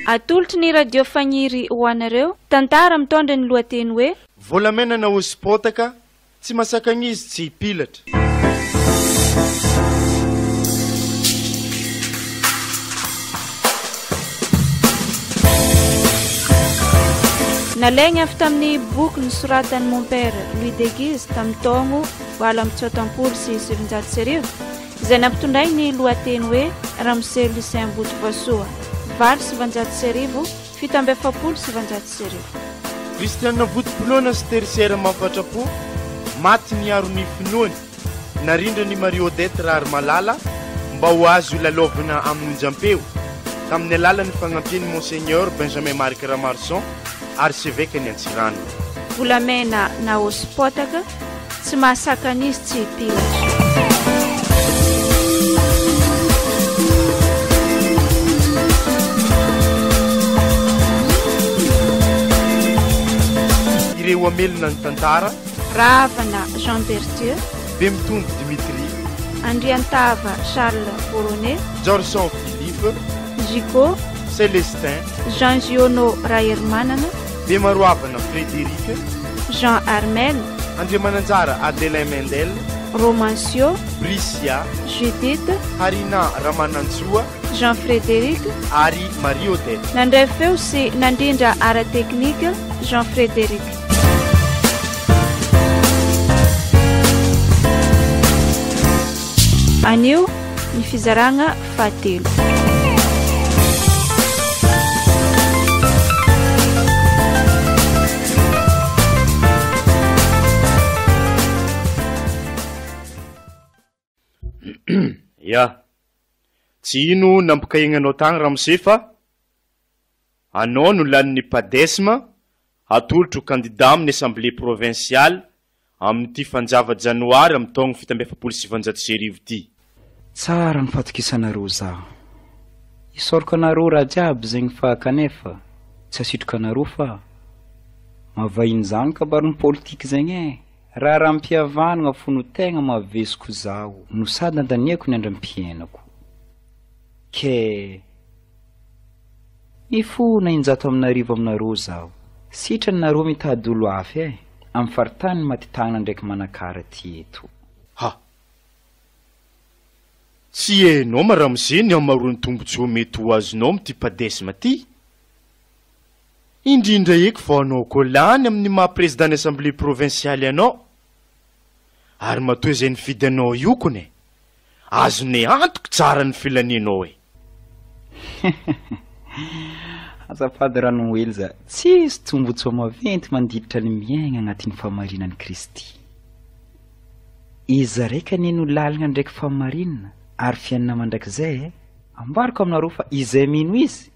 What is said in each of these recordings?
Atolotry ny radio fagniry ho anareo tantara mitondra ny lohateny hoe volamena nahosipotaka tsy masakanizy tsy hipilatra. nalaigna avy tamin'ny boky nosoratan'i mon père Louis de Guise tamin'ny taogno 1970 izay nampitondray ny lohateny hoe ramose Lucien Botovasoa 1970 kristianina votopoloana sy terisiera mafatrapo maty niaro ny finoany narindra ny Marie Odette rary malala mba ho azo lalovina amin'ny onjam-peo tamin'ny alalan'ny fagnampiany monseigneur Benjamin Marc Ramarson archevêque ny Antsirano. volamena nahosipotaka tsy mahasakanizy tsy hipilatra. ireo amelona ny tantara Ravana Jean Berthieu, Bemtombo Dimitri, Andriantava Charles Boronet, Jorson Philippe, Gigo, Célestin, Jean Giono Rahermanana, Bemaroavana Frédéric, Jean Armel, Andriamananjara Adelain Mendel, Romancio, Bricia, Judith, Harina Ramanantsua, Jean Frédéric, Ari Marie Odette. nandray feo sy nandrindra ara teknika Jean Frédéric. Anio ny fizaragna fahatelo. Ya, tsy ino nampikahignanao tagny ramose fa anao no lanin'ny padesma atolotro candidat amin'ny assemblée provinciale amin'ity fanjava janoary amin'ny taogno 1770 ty. Tsara ny fatokisanareo zaho. Isoroko anareo raha jiaby zegny fa kanefa tsy asitrika anareo fa mavahiny zany kabarony politika zegny raha rampihavanagna fono tegna mavesiko zaho no sady andaniako ny andram-piainako. Ke ifona injato aminarivo aminareo zaho. Sitrany nareo mitady olo afy amin'ny faritany matitagna ndraiky manakara ty eto. Ha, tsy hainao maramose ny amaroany tombotsoa mety ho azonao amin'ity padesma ty. Indrindra eky fa anao ko lany amin'ny maha-président assemblée provinciale anao. Ary matoa izay nifidy anao io kone, azone antoko tsara ny filaninao e. Azafady rano hely za, tsisy tombotsoa maventy mandiditra ny miaigna agnatin'ny famarinan'i Kristy. Izy reka neno lalagna ndraiky famarinana ary fiainana mandrakizay ambariko aminareo fa izay mino izy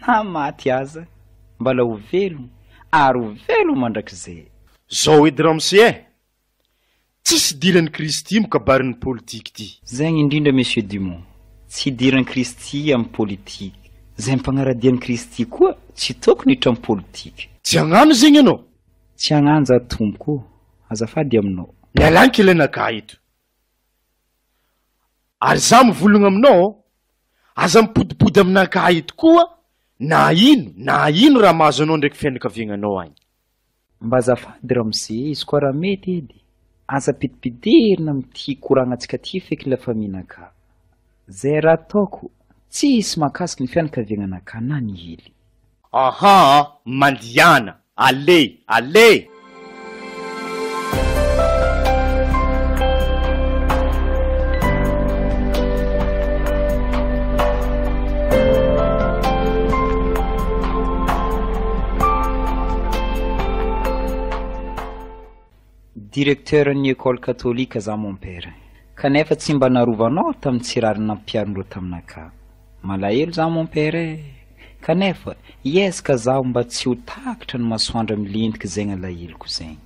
na maty aza mbala ho velogno ary ho velogno mandrakizay. Zao edy ramose tsisy diran'ny Kristy mikabarin'ny politika ty. Zegny indrindra monsieur Dumont, tsy diran'ny Kristy amin'ny politika. Zay mpagnaradian'i Kristy koa tsy tokony hitra amin'ny politika. Tsy agnano zegny anao. Tsy agnanja tomboko, azafady aminao. Mialany kelanaka eto. Ary za mivolagna aminao, aza mipodipody aminaka eto koa, na ino raha mahazo anao ndraiky fianakaviagnanao agny. Mba azafady ramose, izy koa raha mety edy. Aza pidipidirina amin'ity koragnatsika ty feky lafa minaka. Zay raha ataoko, tsisy makasiky ny fianakaviagnanaka na ny hely. Aha, mandiana, ale. Directeur ny école catholique za mon père. Kanefa tsy mba narovanao tamin'ny tsirary nampiarindreo taminaka. Malahelo za mon père. Kanefa iezaka zaho mba tsy ho takitra ny masoandro milindriky zegny alaheloko zegny.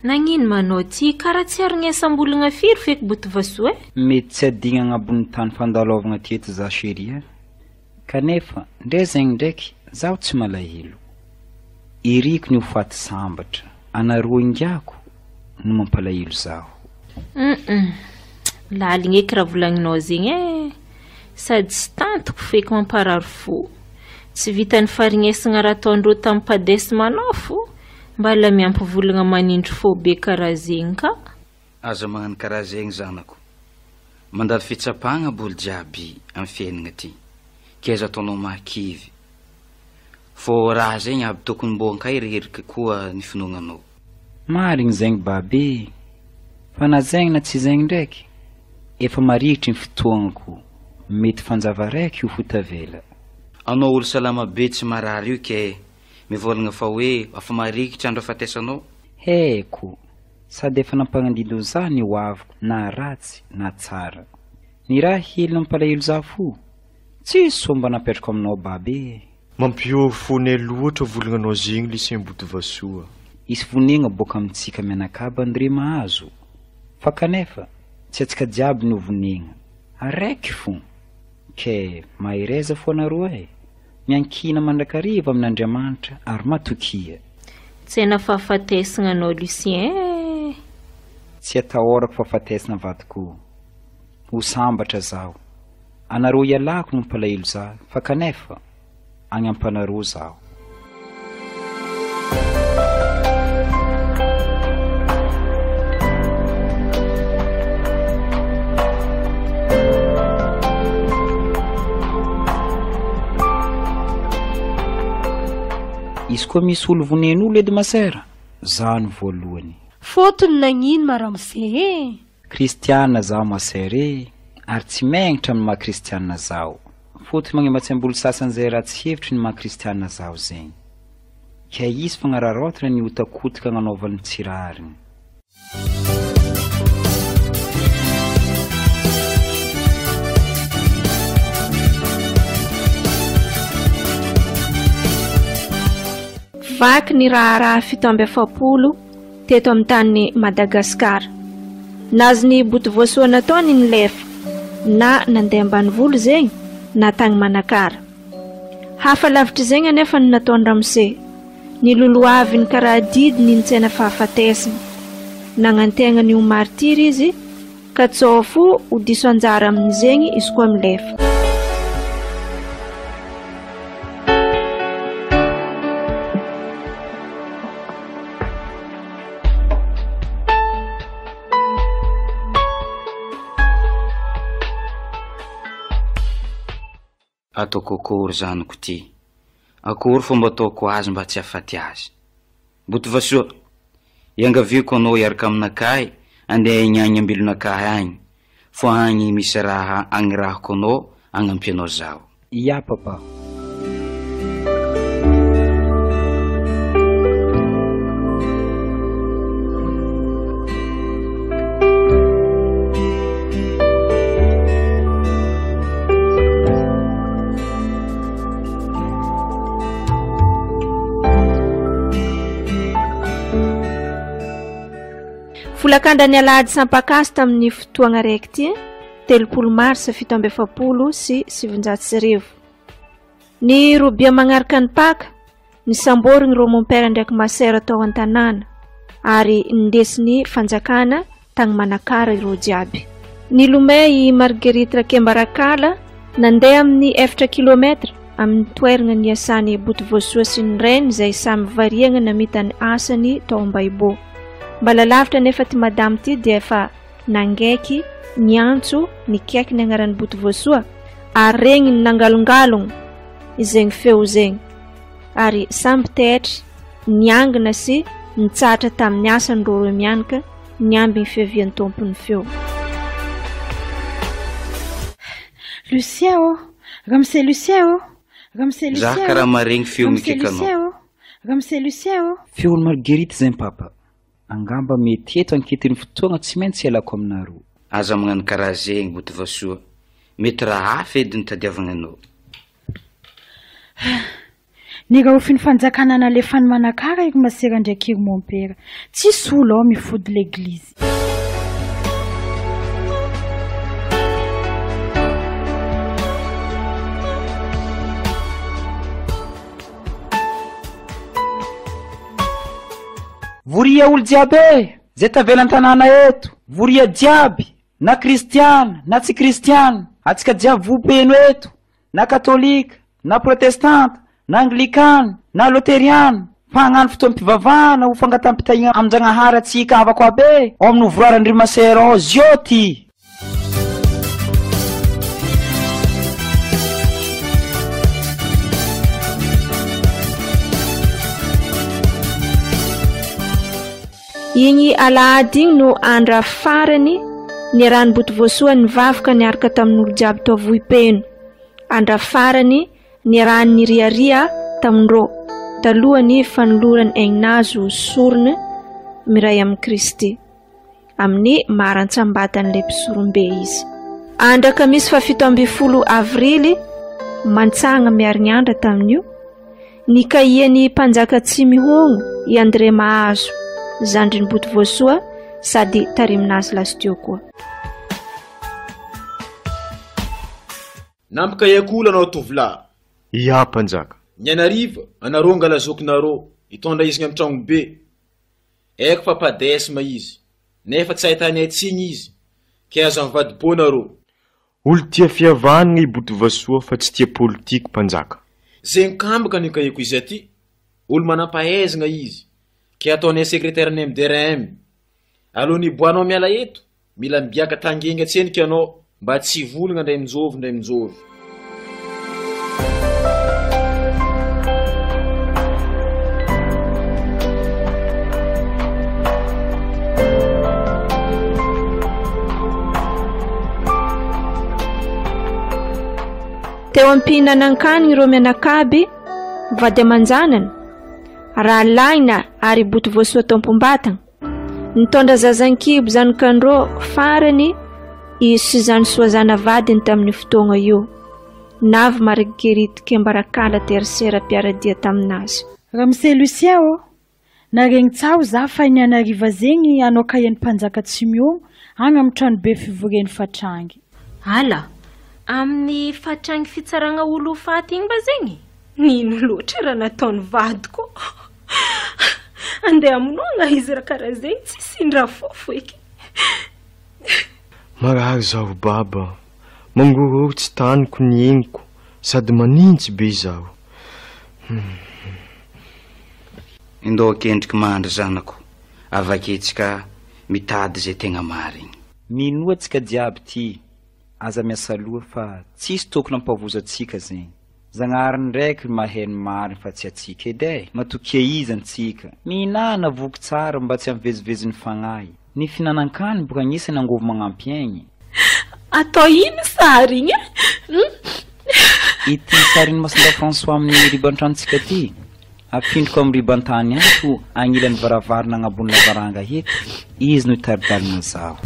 Nagnino manao ty karaha tsy arignesam-bolagna firy feky botovasoa mety tsy adigna agnabon'ny tany fandalovagna teto za chérie kanefa ndre zegny ndraiky zaho tsy malahelo iriko ny ho faty sambatra anaroa ingako no mampalahelo zaho laligny eky raha volagninao zegny sady tsy tantoko feky mamparary fo tsy vitany farignesagna raha ataondreo tamin'ny padesy manao fo mbala miampivolagna manindry fô be karaha zegny ka aza magnano karaha zegny zanako mandalo fitsapagna boly jiaby amin'ny fiainagna ty keza ataonao mahakivy fô raha zegny aby tokony mbo ankahiriherika koa ny finognanao marigny zegny babe fa na zegny na tsy zegny ndraiky efa marikitry ny fotoagnako mety fanjava raiky io fotavela anao olo salama be tsy marary io ke mivolagna fa hoe afa marikitry andro afatesanao heko sady efa nampagnandindo za ny hoaviko na ratsy na tsara ny raha hely nampalahelo za fo tsy somba napetrako aminao babe mampio fone loatra volagnanao zegny lycée Botovasoa isy vonegna boka amintsika mianakaba andre mahazo fa kanefa tsy atsika jiaby no vonegna araiky fo ke mahireza fo anareo miankina mandrakariva amin'Andriamanitra ary matokia tsena fahafatesagna anao Lucien tsy atahorako fahafatesana vadiko ho sambatra zaho anareo ialako no mpalahelo za fa kanefa agnampanareo zaho izy koa misy olo vonen'olo edy masera za no voalohany fotony nagnino maramse kristiana zaho masera ary tsy magnitra amin'ny maha-kristiana zaho fotony magnematsy-ambolo sasany zay raha tsy hevitry ny maha-kristiana zaho zegny ka izy fagnararaotana ny hotakotika agnanaovany tsirariny vaky ny raharaha 7 teto amin'ny tany Madagasikara nazy ny Botovasoa nataony ny lefa na nandeha ambanivolo zegny na tany Manakara hafa lavitra zegny anefa ny nataony Ramse ny loloavy ny karaha didiny ny tsena fahafatesana nagnantegna ny ho martiry izy ka tsofo ho diso anjara amin'izegny izy koa amin'ny lefa ataoko akory zanako ty akory fomba ataoko azy mba tsy afaty azy Botovasoa iangaviako anao iaraka aminakahy andeha ignagny ambelonakahy agny fo agny misy raha agnirahako anao agnampianao zaho ya papa Folakandra ny alahady sampakasy tamin'ny fotoagna raiky ty 30 Mars 17 sy 700. Ny robia magnaraka ny paka nisamborigny rô mompera ndraiky masera tao an-tanàna ary ndesiny fanjakana tagny Manakara ireo jiaby. Ny lomay Marguerite Rakembarakala nandeha amin'ny 4 kilometra amin'ny toerana niasany Botovasoa sy ny reny zay samy variagna namita ny asany tao Ambahibo. Mbala lavitra nefa ty madame ty dia efa nangaiky niantso nikaiky ny agnaran'ny Botovasoa ary regny ny nangalongalogno izegny feo zegny ary samby tetry niangana sy nitsatra tamin'ny asany rô mianaka niamby ny fiavian'ny tompony feo. Lucien Ramse Lucien Ramse Lucien za karaha maregny feo mikikanao Ramse Lucien feon'ny Marguerite zegny papa angamba mety eto anketiny fotoagna tsy maintsy ialako aminareo aza magnano karaha zegny Botovasoa mety raha hafa edy ny tadiavagna anao Ny raofiny fanjakana nalefany manakara iko masera ndraiky iro mompera. Tsisy olo ao mifody l'église. Voria olo jiaby zay tavelan-tanàna eto, voria jiaby na kristiana na tsy kristiana, atsika jiaby vopeno eto, na katolika na protestanta na anglikana na loteriana, fa hagnano fotoam-pivavahana ho fangatam-pitaigna amin-Jagnahary atsika avako abe ao amin'ny ovoraran-drimasera ao zio ty. Igny alahady igny no andra farany ny ranomboto voasoa nivavaka niaraka tamin'olo jiaby tao vohipeno. Andra farany ny ranony riaria tamindrô talohany fanolorany aignazo sorona miray amin'ny Kristy amin'ny marantsambatan'ilay mpisorombe izy. Andra kamisy 17 avrily mantsagna miarigny andra tamin'io ny kahiany mpanjaka tsy mihogno i André Mahazo zandriny boto voasoa sady tariminazy lastio koa. Nampika yakula anao tovolahy. Ia mpanjaka. Nyanariva anareo angalazokinareo itondra izy amin'ny tragno be. Eko fa padesima izy. Nefa tsy ahitany aitsiny izy. Ke azo mivadi-ponareo. Olo tia fiavahana i boto voasoa fa tsy tia politika mpanjaka. Zay kambaka ny kahiko izy aty. Olo manampahaizana izy. Ke ataonay sekretary ny MDRM. Alony boanao miala eto, mila mibiaka tangenge tsenika anao mba tsy volagna ndray minjovy. Teo ampihinanan-kanigny ireo mianakaby vady aman-janany raha laina ary boto voasoa tampom-batagna nitondra zazan-kibo zanakandrô farany izy sy zany soazana vadiny tamin'ny fotoagna io navy Marguerite Kembarakala tercera piaradia taminazy. Ramse Lucien naregny tsao za fa ny anariva zegny anao kahian'ny mpanjaka tsy miogno agny amin'ny trano be fivoreny fatrangy. Ala, amin'ny fatrangy fitsaragna olo faty igny ba zegny? Nino loatra raha nataony vadiko. Andeha amonogna izy raha karaha zegny tsy sindra fofo eky. Marary zaho baba, mangororo tsy taniko ny eniko sady manintsy be zaho. Indao kendriky mandry zanako, avaketsika mitady zay tegna marigny. Minoa tsika jiaby ty, aza miasa loha fa tsisy tokony ampavozatsika zegny. Zagnahary ndraiky maheno mariny fa tsy atsika edy matokia izany tsika. Mihinana voky tsara mba tsy amvezivezin'ny fagnahy. Ny finanan-kany boka agnisany angovo magnampy aigny. Atao ino sary igny? Ity sariny Masinda François amin'ny riban-tranontsika ty. Afindriko amin'ny ribantany ato agnilan'ny varavarana agnabony lavaranga eto. Izy no itaridalina zaho.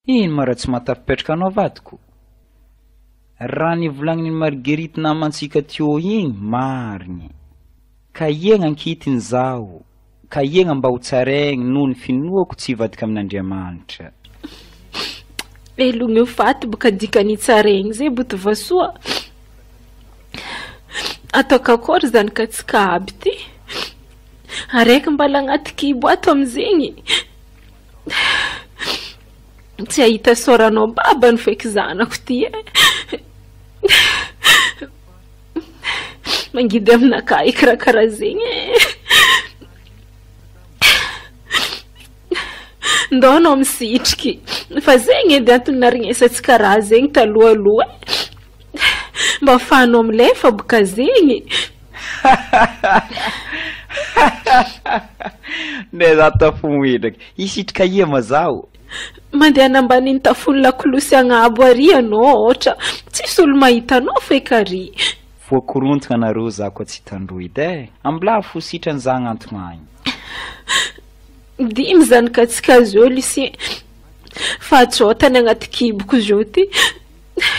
Ino mara tsy matafipetraka anao vadiko? Raha nivolagniny Marguerite namantsika teo igny marigny. Ka iegna ankitiny zaho, ka iegna mba ho tsaraigny noho ny finoako tsy hivadika amin'Andriamanitra. Elogny ho faty boka dikany tsaraigny zay boto voasoa. Ataoko akory zany ka tsy kaby ty. Araiky mbala agnaty kibo ato amizegny. Tsy ahita soranao baba ny feky zanako ty mangidy aminaka ikarakara zegny ndao anao misitriky fa zegny edy antony narignesatsika tsy karaha zegny talohaloha mba afahanao milefa boka zegny. Neza tafomoedraky isitrika ia mazao mandeha nambaniny tafony lakolosy agnabo ary anao ohatra tsisy olo mahita anao feky ary. voakorontana nareo za ko tsy tandroid ambla fositran zagny antognagny dimy zany katsika zao Lucien fa atsotany agnaty kiboko zao ty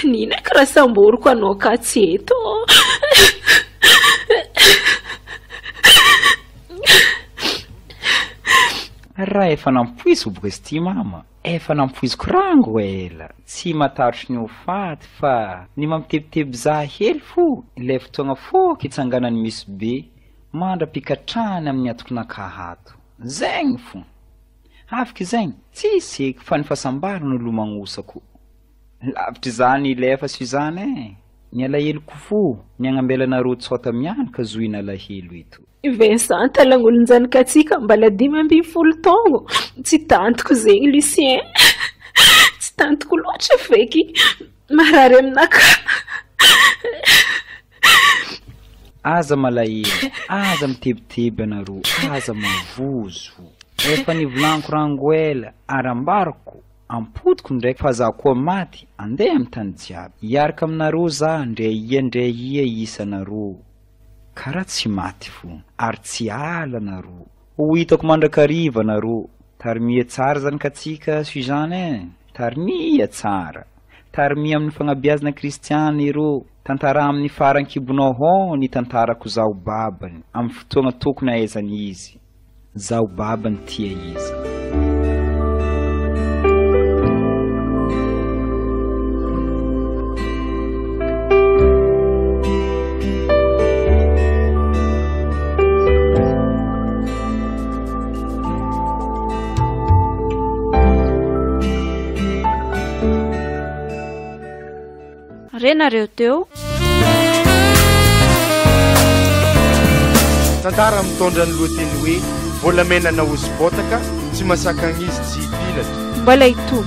ninaka raha samboriko anao ka tsy eto raha efa nampoizy boka izy ty mama efa nampoiziko rango ela tsy matarotry ny ofaty fa ny mamitebiteby za hely fo ilay fotoagna foky itsanganany misy be mandra-pikatrany amin'ny atokonakahato zegny fo afaka zegny tsisy eky fa ny fahasambarana no lomagnosako lavitry zany ilefa sy zany ny alaheloko fo ny agnambelanareo tsota mianaka zoina alahelo ito Vincent alangolonjany katsika mbala 5 taongo tsy tantiko zegny Lucien tsy tantiko loatra feky marary aminaka aza malahelo aza mitebiteby anareo aza mavozo efa nivolaniko rango ela arambariko ampotiko ndraiky fa za koa maty andeha amin'ny tany jiaby iaraka aminareo za ndray ia isanareo karaha tsy maty fo ary tsy ala nareo ho hitako mandrakariva nareo tarimia tsara zany katsika Suzanne tarimia tsara tarimia amin'ny fagnabeazana kristiana ireo tantara amin'ny farankibonao ny tantarako zao babany amin'ny fotoagna tokony ahaizany izy zao babany tia izy renareo teo tantara mitondra ny lohateny hoe volamena nahosipotaka tsy masaka an'izy tsy hipilatra mbola itoy